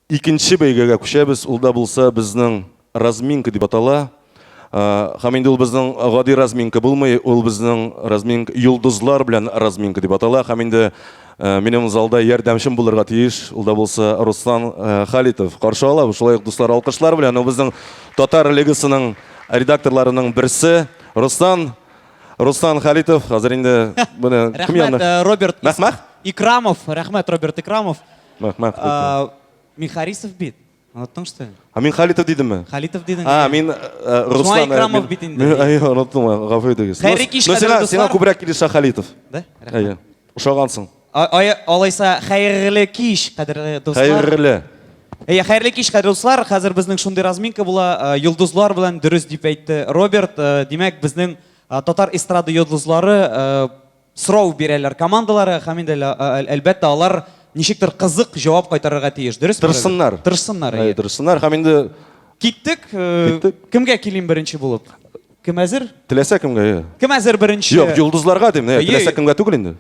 икенче бәйгегә күчәбез, ул да булса безнең разминка дип атала. Һәм инде ул безнең гади разминка булмый, ул безнең разминка йолдызлар белән разминка дип атала. Һәм инде минем залда ярдәмчем булырга тиеш, ул да булса Руслан Халитов. Каршы ала, шулай ук дуслар, алкышлар белән ул безнең Татар лигасының редакторларының берсе Руслан Халитов. Хәзер инде буны кем янына? Рәхмәт, Роберт Мәхмәт? Икрамов. Рәхмәт, Роберт Икрамов. Мәхмәт. Мин Харисов бит. Оныттың что? Мин Халитов дидемме? Халитов дидең. Мин Руслан Икрамов бит инде. Оныттым, гафу итегез. Хәйри кич, кадерле Сиңа дуслар. күбрәк килешә Халитов. Да? Рәхмәт. Ошагансың. Алайса, хәйрле кич, кадерле дуслар. Хәйрле. Хәйрле кич, кадерле дуслар. Хәзер безнең шундый разминка була, йолдызлар белән дөрес дип әйтте Роберт. Димәк, безнең татар эстрада йолдызлары сорау бирәләр командалары, һәм инде әлбәттә алар ничектер кызык җавап кайтарырга тиеш. Дөрес? Тырышсыннар. Тырышсынар. Һәм инде Киттек. Кемгә килим беренче булып? Кем әзер? Теләсә кемгә. Кем әзер беренче? Юк, йолдызларга дим. Теләсә кемгә түгел инде.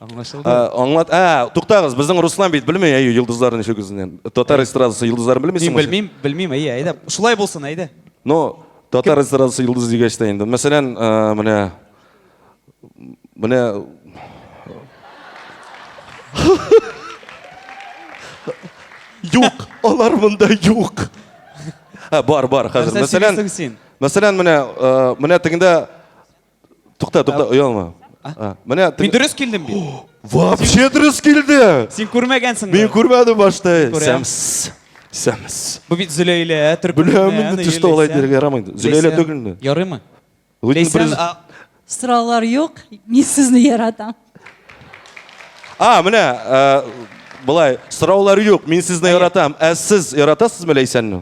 Аңлашылды. Аңлат. Туктагыз, безнең Руслан бит белмәй йолдызларны ничек үзеннән. Татар эстрадасы йолдызларын белмисеңме? Белмим, әйдә. Шулай булсын, әйдә. Но татар эстрадасы йолдыз дигәч тә инде. Мәсәлән, менә юк, алар монда юк. Бар, хәзер. Мәсәлән, менә тегендә тукта, оялма. Менә Мин дөрес килдем бит. Вообще дөрес килде. Син күрмәгәнсең. Мин күрмәдем башта. Сәмс. Бу бит Зөләйлә, Төркмен. Беләм, төштә алай диргә ярамайды. Зөләйлә түгелме? Ярыймы? Sıralar yok, мен sizni yaratам. Менә былай, сораулар юк, мин сезне яратам. Сез яратасызмы Ләйсәнне?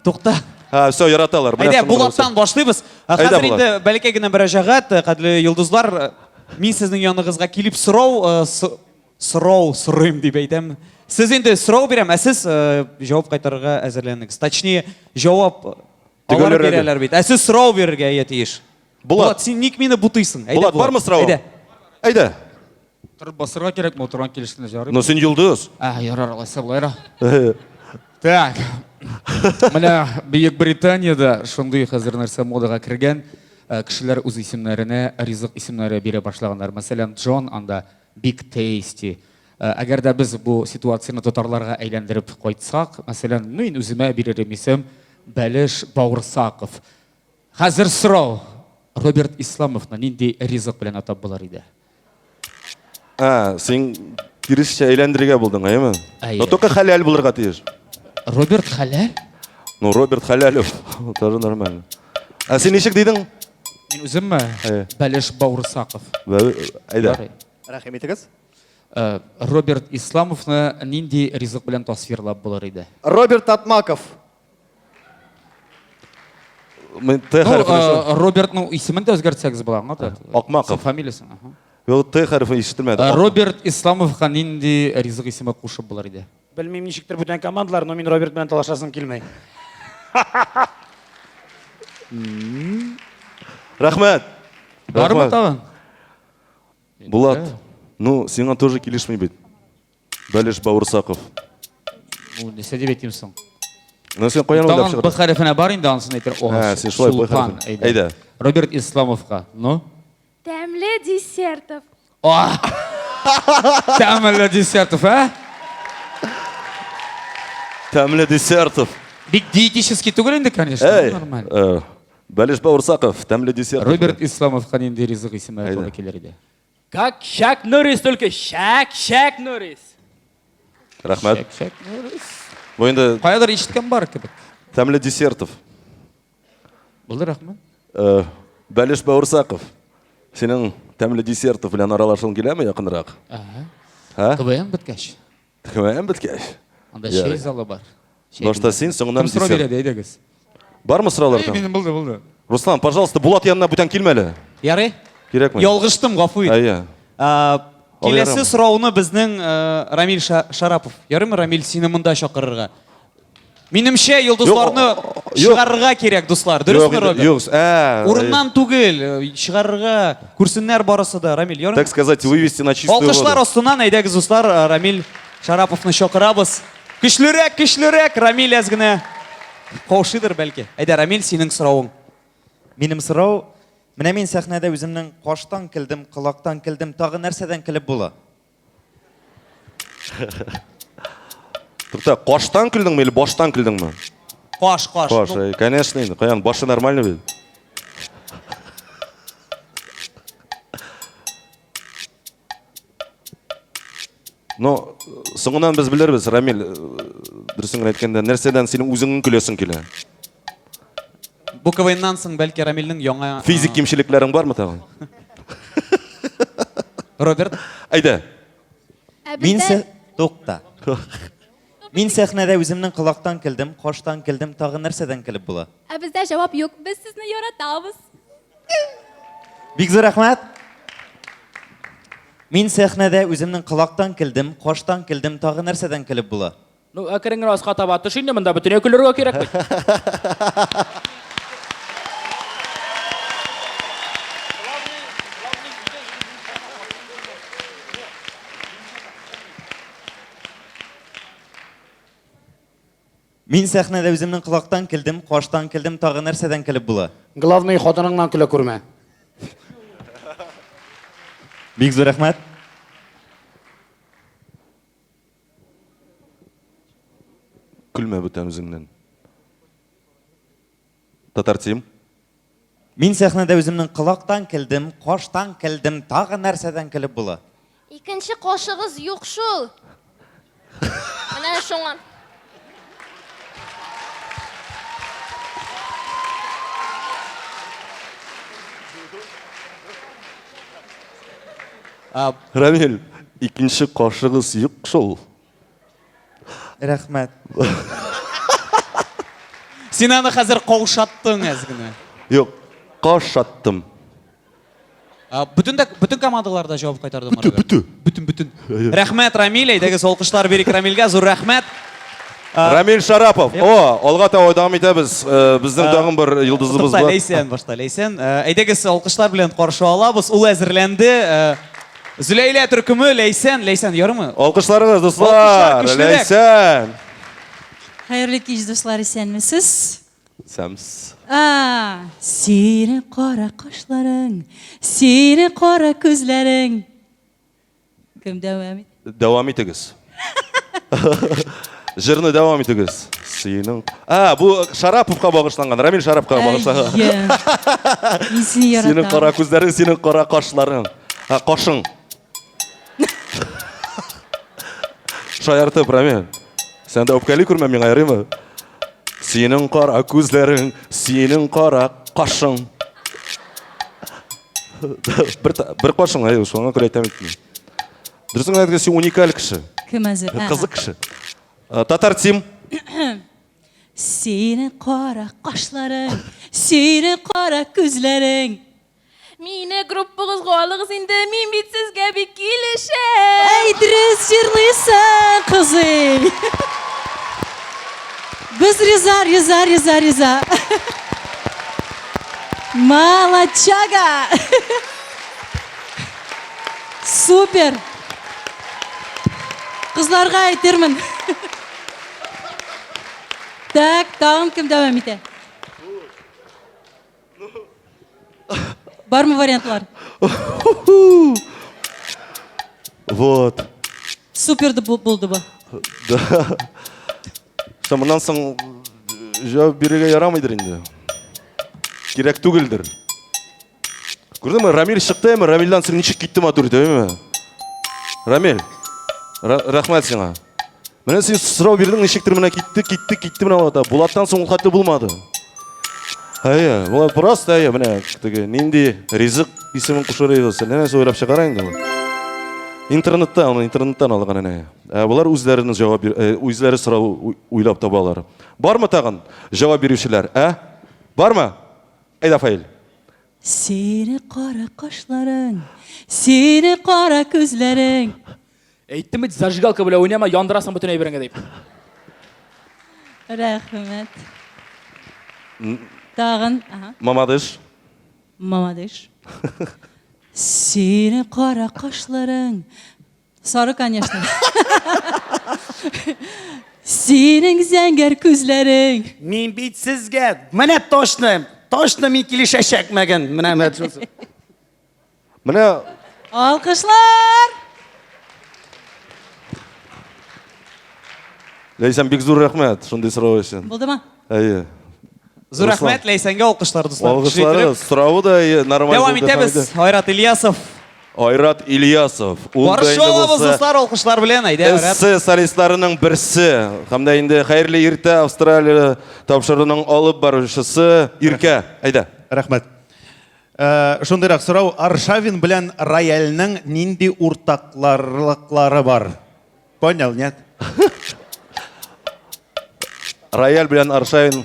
Тукта. Все, яраталар. Әйдә, Булаттан башлыйбыз. Хәзер инде бәләкәй генә мөрәҗәгать, кадерле йолдызлар, мин сезнең яныгызга килеп сорыйм дип әйтәм. Сез инде сорау бирәм, сез җавап кайтарырга әзерләнегез. Точнее, җавап алар бирәләр бит. Сез сорау бирергә тиеш. Булат, син ник мине бутыйсың? Булат, бармы сорау? Әйдә. Тырып басырга кирәк, моторан килешкәндә жарый. Но син йолдыз. Ярар, алайса булайра. Так. Менә Бөек Британияда шундый хәзер нәрсә модага кергән, кешеләр үз исемнәренә ризык исемнәре бирә башлаганнар. Мәсәлән, Джон анда Big Tasty. Әгәр дә без бу ситуацияны татарларга әйләндереп кайтсак, мәсәлән, мин үземә биререм исем Бәлеш Бауырсаков. Хәзер сорау. Роберт Исламовны нинди ризык белән атап булар иде? Син кирешчә әйләндерергә булдың, әйеме? Әйе. Но только хәләл булырга тиеш. Роберт хәләл? Ну, Роберт Хәләлов. Тоже нормально. Син ничек дидең? Мин үземме? Бәлеш Бауырсаков. Әйдә. Рәхим итегез. Роберт Исламовны нинди ризык белән тасвирлап булар иде? Роберт Атмаков. Робертның исемен дә үзгәртсәгез була, аңлады? Акмаков. Фамилиясын. Т хәрефе ишетелмәде. Роберт Исламовка нинди ризык исеме кушып булар иде? Белмим ничектер бүтән командалар, но мин Роберт белән талашасым килмәй. Рәхмәт. Бармы тагын? Булат, ну, сиңа тоже килешмей бит. Бәлеш Бауырсаков. Нәрсә дип әйтим соң? Ну, син каян уйлап Б хәрефенә бар инде, анысын әйтер. Син шулай Б хәрефе. Әйдә. Роберт Исламовка, ну? Тәмле десертов. Тәмле десертов, Тәмле десертов. Бик диетический түгел инде, конечно, нормально. Бәлеш Бауырсаков, тәмле десертов. Роберт Исламовка нинди ризык исеме туры килер иде? Как Шак Норрис только Шак Норрис. Рәхмәт. Бу инде Каядыр ишеткән бар кебек. тәмле десертов. Булды, рәхмәт. Бәлеш Бауырсаков. Синең тәмле десертов белән аралашың киләме якынрак? КВН беткәч. КВН беткәч. Анда чәй залы бар. Башта син, соңыннан Кем сорау десерт. бирә, әйдәгез. Бармы сораулар? Булды. Руслан, пожалуйста, Булат янына бүтән килмәле. Ярый? Кирәкме? Ялгыштым, гафу ит. Әйе. Киләсе сорауны безнең Рамил Шарапов. Ярыймы, Рамил, сине монда чакырырга? Минемчә, йолдызларны чыгарырга кирәк, дуслар. Дөресме, Роберт? Урыннан түгел, чыгарырга, күрсеннәр барысы да, Рамил. Так сказать, вывести на чистую воду. Алкышлар астыннан әйдәгез, дуслар, Рамил Шараповны шақырабыз. Күчлерәк, Рамил әзгіне қаушыдыр бәлки. Әйдә, Рамил, синең сұрауың. Минем сорау, менә мин сәхнәдә үземнең каштан килдем, колактан килдем, тагы нәрсәдән килеп була? Тукта, қаштан күлдіңме или баштан күлдіңме? Қаш. Қаш, конечно, енді. Қаян, башы нормально бел. Но соңынан біз білербіз, Рамил, дұрысың әйткәндә, нәрседән сенің үзіңнің күлесің келе? Бу КВНнан соң бәлки Рамилнең яңа Физик кимчелекләрің бармы тагын? Роберт. Әйдә. Мин тукта. Мин сәхнәдә үземнең колактан килдем, каштан килдем, тагы нәрсәдән килеп була? Bizdə cavab yox. Biz sizni yaratamiz. Бик зур рәхмәт. Мин сәхнәдә үземнең колактан килдем, каштан килдем, тагы нәрсәдән килеп була? Ну, әкереңнен асқа таба төш инде, монда бөтенләй көләргә кирәк бит. Мин сәхнәдә үземнең колактан килдем, каштан килдем, тагы нәрсәдән килеп була? Главный хатыныңнан көлә күрмә. Бик зур рәхмәт. Күлмә бүтән үзеңнән. Татар Тим. Мин сәхнәдә үземнең колактан килдем, каштан килдем, тагы нәрсәдән килеп була? Икенче кашыгыз юк шул. Менә шуңа. Рамил, икенче кашыгыз юк шул. Рәхмәт. Син аны хәзер каушаттың әзгенә. Юк, кашаттым. Бүтін командаларда жауап қайтарды ма? Бүтін. Иә. Рәхмәт, Рамил, әйдәгез алқыштар берик Рамилгә, зур рәхмәт. Рамил Шарапов. Алга та ойдам итәбез. Безнең тагын бер йолдызыбыз бар. Башта Лейсен. Әйдәгез алқыштар белән каршы алабыз. Ул әзерләнде. Зөләйлә төркеме Лейсен, ярымы? Алкышларыгыз, дуслар. Алкышлар, көчлерәк. Ләйсән. Хәерле кич, дуслар, исәнмесез? Сәмс. Сине кара кашларың, сине кара күзләрең. Кем дәвам ит? Дәвам итегез. Жырны дәвам итегез. Синең. Бу Шараповка багышланган. Рамил Шараповка багышланган. Мин сине Синең яратам. кара күзләрең, синең кара кашларың. Кашың. Шаяртып, Рамил. Сән дә үпкәли күрмәм миңа, ярыймы? Синең кара күзләрең, синең кара кашың. Бер кашың, шуңа күрә әйтәм итми. Дөресен әйткәндә, син уникаль кеше. Кем әзер? Кызык кеше. Татар Тим. Сине кара кашларың, сине кара күзләрең. Мине группагызга алыгыз инде, мин бит сезгә бик килешәм. Эй, дөрес җырлыйсың, кызым. Без риза. Молодчага. Супер. Кызларга әйтермен. Так, тагын кем дәвам итә? Бармы вариантлар? Вот. Супер булды бу. Шамынан соң жауап беруге ярамыйдыр инде. Кирәк түгелдер. Күрдеңме, Рамил чыкты, Рамилдан син ничек китте матур итәме? Рамил. Рәхмәт сиңа. Менә син сорау бирдең, ничектер менә китте менә ата. Булаттан соң ул хәтле булмады. Була просто менә теге нинди ризык исемен кушырыгыз. Нәнә сөйләп чыгара инде ул. Интернеттан алган әнә. Булар үзләренең җавап үзләре сорау уйлап табалар. Бармы тагын җавап бирүчеләр, Бармы? Әйдә Фаил. Сине кара кашларың, сине кара күзләрең. Әйттем бит, зажигалка белән уйнама, яндырасың бөтен әйбереңә дип. Рәхмәт. Тагын, Мамадыш. Мамадыш. Сине кара кашларың, Sarı, конечно. Senin zəngər күзләрең. Min bit sizge. Mene toşnu min kili şeşekmegen. Mene metrosu. Менә Alkışlar. Ләйсән бик зур рәхмәт шундый сорау өчен. Булдымы? Әйе. Зур Руслан. рәхмәт Ләйсәнгә алкышлар дуслар. Алгышлары, сорауы да нормаль. Дәвам булды, итәбез. Хәмидә. Айрат Ильясов. Айрат Ильясов. Ул да Барышы инде алабыз булса дуслар алкышлар белән. Әйдә, Айрат. эссе солистларының берсе. Һәм дә инде хәерле иртә Австралия тапшыруының алып баручысы Иркә. Әйдә. Рәхмәт. Шундыйрак сорау, Аршавин белән Рояльның нинди уртаклыклары бар? Понял, нет? Рояль белән Аршавин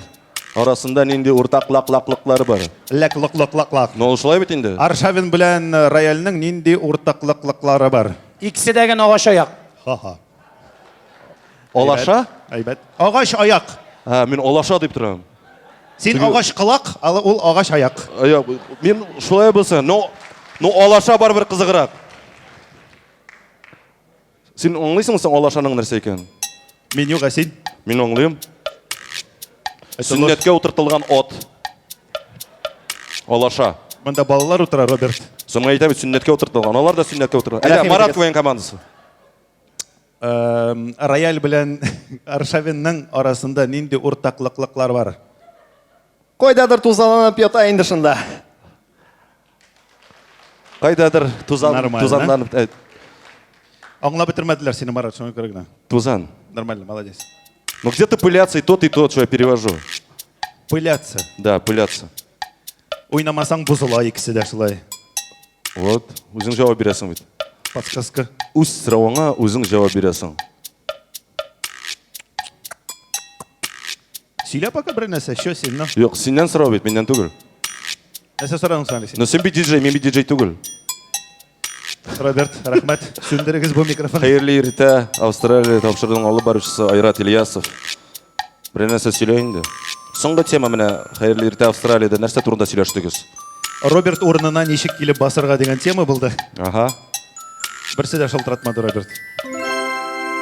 арасында нинди уртаклыклары бар? Лак. Ну, ул шулай бит инде. Аршавин белән Рояльның нинди уртаклыклары бар? İkisi degen ağaç ayak. Ха-ха. Алаша? Әйбәт. Агач аяк. Ха, мин алаша дип торам. Син агач кылак, ул агач аяк. Ая, мин шулай булса, ну алаша барбер кызыграк. Син аңлыйсыңмы соң алашаның нәрсә икән? Мин юк, син. Мин аңлыйм. Сүннәткә утыртылган ат. Алаша. Монда балалар утыра, Роберт. Соң әйтәм, сүннәткә утыртылган. Алар да сүннәткә утыра. Әйдә, Рәхим Марат итегез. Квен командасы. Рояль белән Аршавинның арасында нинди уртаклыклар бар? Койдадыр тузаланып ята инде шунда. Кайдадыр Нормально, тузанланып, Аңлап бетермәделәр сине, Марат, шуңа күрә генә. тузан. Нормально, молодец. Ну где-то пыляться и тот, что я перевожу. Пыляться. Да, пыляться. Уйнамасаң бузыла икесе дә шулай. Вот, үзең җавап бирәсең бит. Подсказка. Үз сорауыңа үзең җавап бирәсең. Сөйлә пока бер нәрсә, що син, ну? Юк, синнән сорау бит, миннән түгел. Нәрсә сораң син? Но син бит диджей, мин бит диджей түгел. Роберт, рәхмәт. Сүндерегез бу микрофон. Хәерле иртә, Австралия тапшыруының алып баручысы Айрат Ильясов. Бер нәрсә сөйлә инде. Соңгы тема менә хәерле иртә Австралиядә нәрсә турында сөйләштегез? Роберт урынына ничек килеп басырга дигән тема булды. Ага. Берсе дә шалтыратмады Роберт.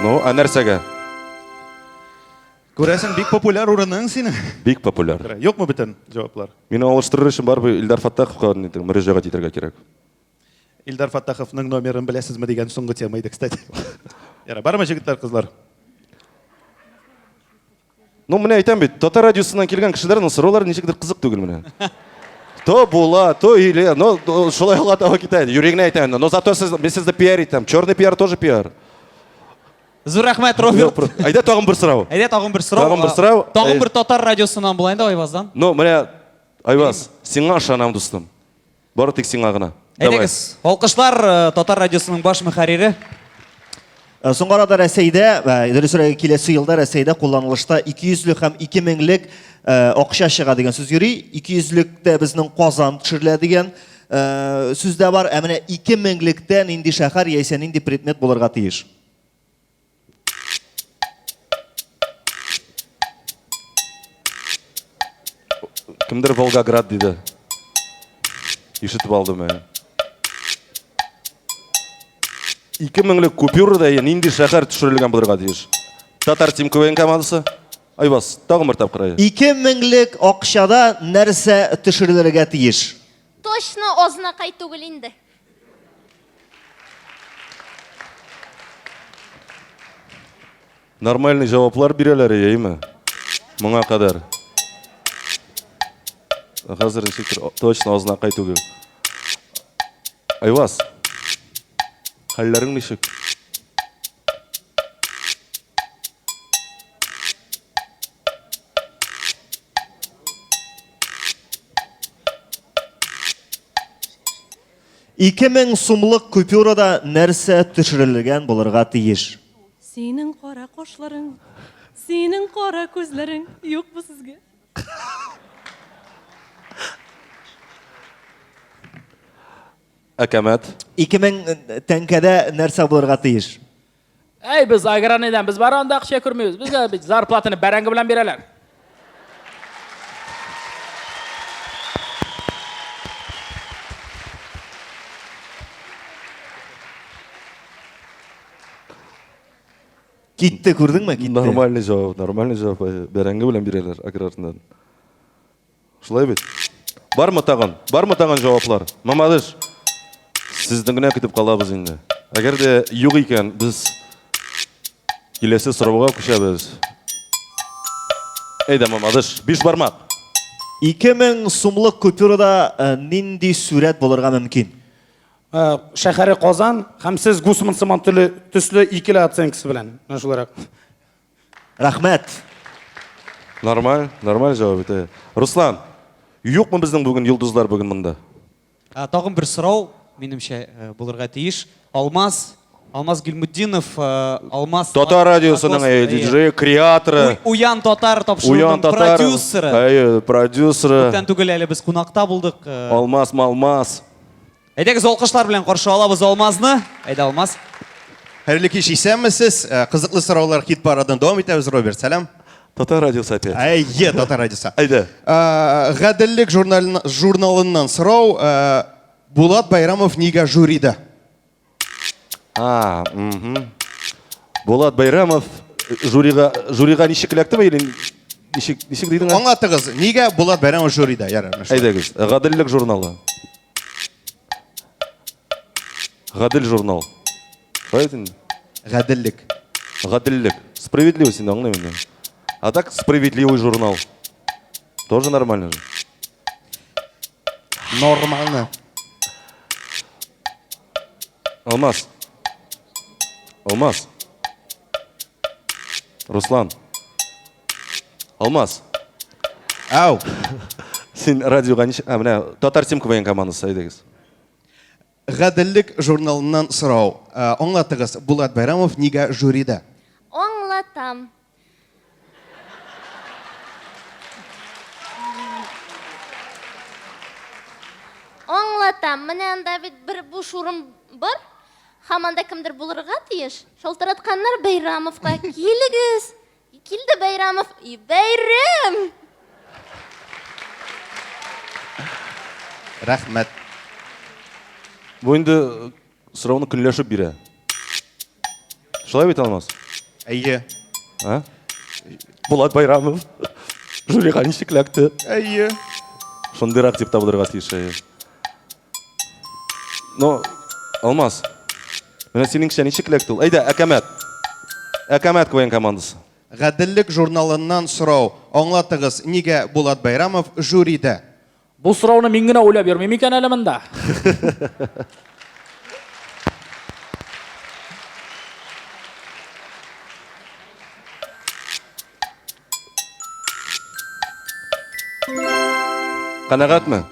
Ну, а нәрсәгә? Күрәсең, бик популяр урының синең. Бик популяр. Юкмы бөтен җаваплар? Мине алыштырыр өчен барбы Илдар Фаттаховка мөрәҗәгать итәргә кирәк. Илдар Фаттаховның номерын беләсезме дигән соңгы тема иде, кстати. Яра, бармы җегетләр, кызлар? Ну, менә әйтәм бит, Татар радиосыннан килгән кешеләрнең сораулары ничектер кызык түгел менә. То була, то или, ну, шулай ала китә. Йөрегенә әйтәм, но зато мен сезне пиар итәм. Черный пиар тоже пиар. Зур рәхмәт, Роберт. Әйдә тагын бер сорау. Әйдә, тагын бер сорау. Тагын бер сорау. Тагын бер татар радиосыннан булайын да Айваздан. Ну, менә Айваз, сиңа ышанам, дустым. Бары тик сиңа гына. Давай. Әйдәгез, алкышлар татар радиосының баш мөхәррире. Соңгы арада Рәсәйдә, дөресрәге киләсе елда Рәсәйдә кулланылышта 200лек һәм 2000лек акча чыга дигән сүз йөри. 200лектә безнең Казан төшерелә дигән сүз дә бар. Ә менә 2000лектә нинди шәһәр яисә нинди предмет булырга тиеш? Кемдер Волгоград диде. Ишетеп алдым мен. 2000лек купюрада нинди шәһәр төшерелгән булырга тиеш? Татар Тим КВН командасы. Айваз, тагын бер тапкыр. 2000лек акчада нәрсә төшерелергә тиеш? Точно ознакай түгел инде. Нормальный җаваплар бирәләр, яйме? Моңа кадәр. Хәзер ничектер точно ознакай түгел. Айваз. Хәлләрең ничек? Ике мең сумлык купюрада нәрсә төшерелгән булырга тиеш? Синең кара кашларың, синең кара күзләрең. Юк бу сезгә. Әкәмәт. 2000 тәңкәдә нәрсә булырга тиеш? Ey biz agraniydan biz baranda akşa kurmuyoruz. Bizga zarplatını bərəngi bilan berələr. Китте, күрдің ме? Китте. Нормальный жауап, нормальный жауап. Бәрәңгі білен берелер аграрндан. Шулай бит. Бармы тагын жауаплар? Мамадыш, сіздің генә көтіп қалабыз инде. Әгәр дә юк икән, без киләсе сорауга күчәбез. Әйдә, Мамадыш, 5 бармак. 2000 сумлык купюрада нинди сурәт булырга мөмкин? Шәһәре Казан һәм сез Гусман сыман төсле икеле оценкасы белән. Менә шуларак. Рахмәт. Нормаль жауап ите. Руслан, юкмы безнең бүген йолдызлар бүген монда? Тагын бер сорау, минемчә, булырга тиеш. Алмаз Гилмутдинов, Алмаз Татар радиосының диджей, креаторы, Уян Татар Уян тапшыруының Татар, продюсеры. продюсеры, Күптән түгел әле без кунакта булдык. Алмаз. Әйдәгез алкышлар белән каршы алабыз Алмазны. Әйдә Алмаз. Хәерле кич, исәнмесез? Кызыклы сораулар хит парадан дәвам итәбез, Роберт. Сәлам. Татар радиосы опять. Әйе, Татар радиосы. Әйдә. Гаделлек журналыннан сорау, Булат Байрамов нигә жюрида? Булат Байрамов жюрига ничек эләктеме или ничек дидең? Аңлатыгыз, нигә Булат Байрамов жюрида? Ярар. Әйдәгез, Гаделлек журналы. Гадел журнал. Поэтому Гаделлек. Справедливость инде аңлыйм инде. А так справедливый журнал. Тоже нормально же. Нормально. Алмаз. Руслан. Алмаз. Ау. Сен радиоға неше... Менә Татар Тим КВН командасы, әйдәгез. Гаделлек журналыннан сорау. Аңлатыгыз, Булат Байрамов нигә жюрида? Аңлатам. Менә анда бит бер буш урын бар. Һәм анда кемдер булырга тиеш. Шалтыратканнар Байрамовка. Килегез. Килде Байрамов. Бәйрәм. Рәхмәт. Бу инде сорауны көнләшеп бирә. Шулай бит, Алмаз? Әйе. Булат Байрамов жюрига ничек эләкте? Әйе. Шундыйрак дип табылырга тиеш. Но, Алмаз, менә синеңчә ничек эләкте ул? Әйдә, Әкәмәт КВН командасы. Гаделлек журналыннан сорау. Аңлатыгыз, нигә Булат Байрамов жюрида? Бу сорауны мин генә уйлап йөрмим икән әле монда. Канагатмы?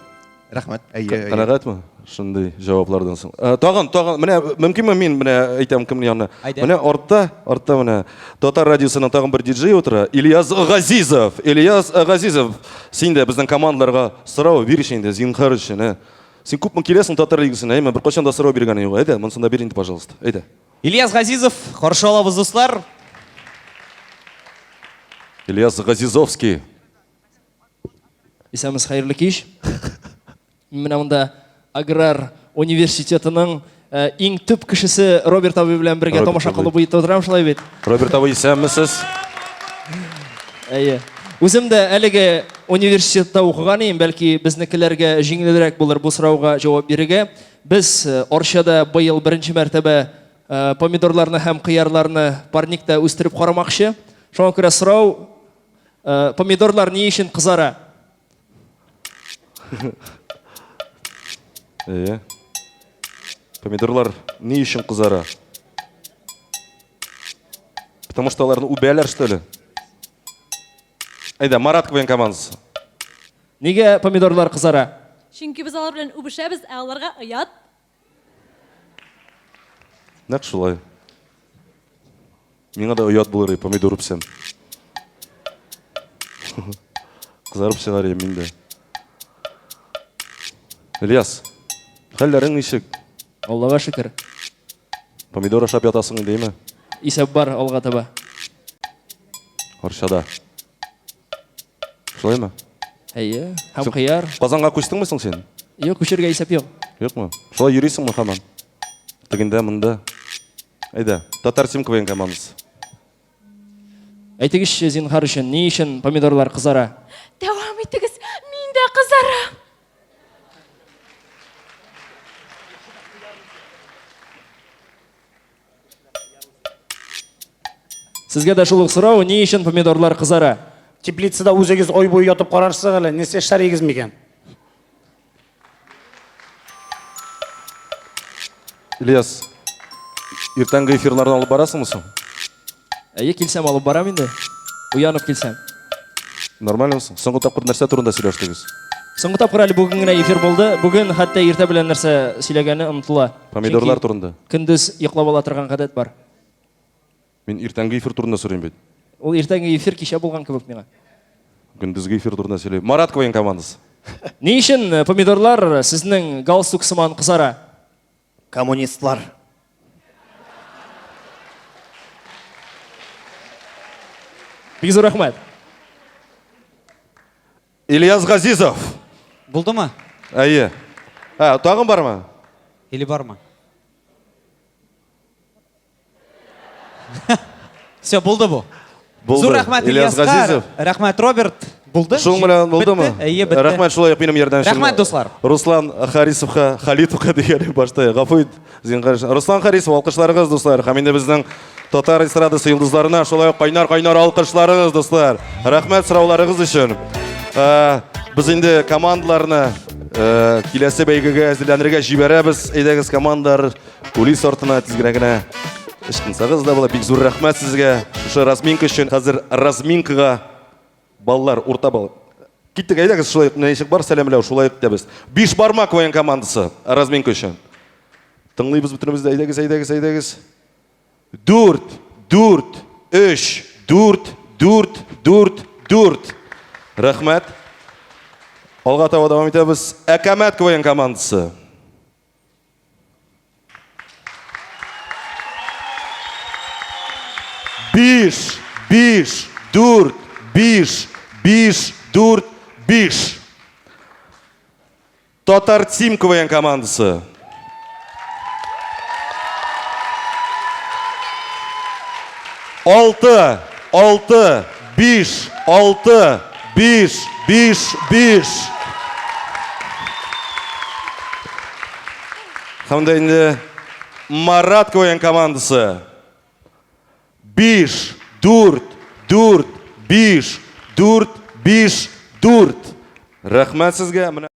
Рәхмәт. Әйе. Канагатмы? Шундый җаваплардан соң. Тагын, менә мөмкинме мин менә әйтәм кемнең янына? Менә артта менә Татар радиосының тагын бер диджей утыра. Ильяс Газизов. Син дә безнең командаларга сорау бириш инде, зинһар өчен. Син күпме киләсең Татар лигасына, әйме бер качан да сорау биргәнең юк. Әйдә, монсында бир инде, пожалуйста. Әйдә. Ильяс Газизов, каршы алабыз дуслар. Ильяс Газизовский. Исәмез, хәерле кич. Менә монда Аграр университетының иң төп кешесе Роберт абый белән бергә тамаша кылып утырам, шулай бит. Роберт абый, исәнмесез? Әйе. Үзем дә әлеге университетта укыган идем, бәлки безнекеләргә җиңелрәк булыр бу сорауга җавап бирергә. Без Арчада быел беренче мәртәбә помидорларны һәм кыярларны парниктә үстереп карамакчы. Шуңа күрә сорау: помидорлар ни өчен кызара? Помидорлар ни өчен кызара? Потому что аларны үбәләр, что ли? Әйдә, Марат КВН командасы. Нигә помидорлар кызара? Чөнки без алар белән үбешәбез, ә аларга оят. Нәкъ шулай. Миңа да оят булыр, помидор үпсәм. Кызарып чыгар мин дә. Ильяс, хәлләрең ничек? Аллага шөкер. Помидор ашап ятасың инде, Исәп бар алга таба. Арчада. Шулаймы? Әйе, һәм кыяр. Казанга күчтеңме соң син? Юк, күчергә исәп юк. Юкмы? Шулай йөрисеңме һаман? Тегендә, монда. Әйдә, Татар Тим КВН командасы. Әйтегізші зинһар үшін, не үшін помидорлар қызара? Devam etiniz. Min de kızarım. Сізге де шулық сұрау, не үшін помидорлар қызара? Теплицада өзегіз ой бойы ятып қарарсыз әлі, несе шарегіз мекен? Ильяс, ертеңгі эфирларын алып барасыңмысың? Әйе, келсем алып барам енді. Уянып келсем. Нормальмысың? Соңғы тапқыр нәрсе турында сөйлештіңіз? Соңғы тапқыр әлі бүгін генә эфир болды. Бүгін хәтта ерте белән нәрсә сөйләгәне онытыла. Помидорлар Чөнки турында. Көндез йоклап ала торган гадәт бар. Мен ертеңгі эфир турында сөйлеймін бит. Ул иртәнге эфир кичә булган кебек миңа. Күндізгі эфир турында сөйлеймін. Марат Квн командасы. Ни өчен помидорлар сезнең галстук сыман кызара? Коммунистлар. Бик зур рәхмәт. Ильяс Газизов. Булдымы? Әйе. Тағын бар ма? Или бармы? Все, булды бу. Болды. Зур рәхмәт Ильяс Ильяска. Газизов. Рәхмәт Роберт. Булды? Шуң белән булдымы? Бетте? Әйе, бетте. Рәхмәт шулай ук минем ярдәмчем. Рәхмәт, дуслар. Руслан Харисовка, Халитовка дигән башта. Гафу ит, зинһар. Руслан Харисов, алкышларыгыз, дуслар. Һәм инде безнең татар эстрадасы йолдызларына шулай ук кайнар алкышларыгыз, дуслар. Рәхмәт сорауларыгыз өчен. Без инде командаларны киләсе бәйгегә әзерләнергә җибәрәбез. Әйдәгез командар, кулис артына тизгенә генә ышкынсагыз да була. Бик зур рәхмәт сезгә. Шушы разминка өчен. Хәзер разминкага баллар, урта бал. Киттек, әйдәгез, шулай ничек бар сәламләү, шулай итәбез. 5 бармак воен командасы разминка өчен. Тыңлыйбыз бөтенебез дә, әйдәгез. 4, 3, 4. Рәхмәт. Алга таба дәвам итәбез. Әкәмәт воен командасы. 5, 4, 5. Татар Тим КВН командасы. 6, 5. Һәм дә инде Марат КВН командасы. 5, 4. Рәхмәт сезгә.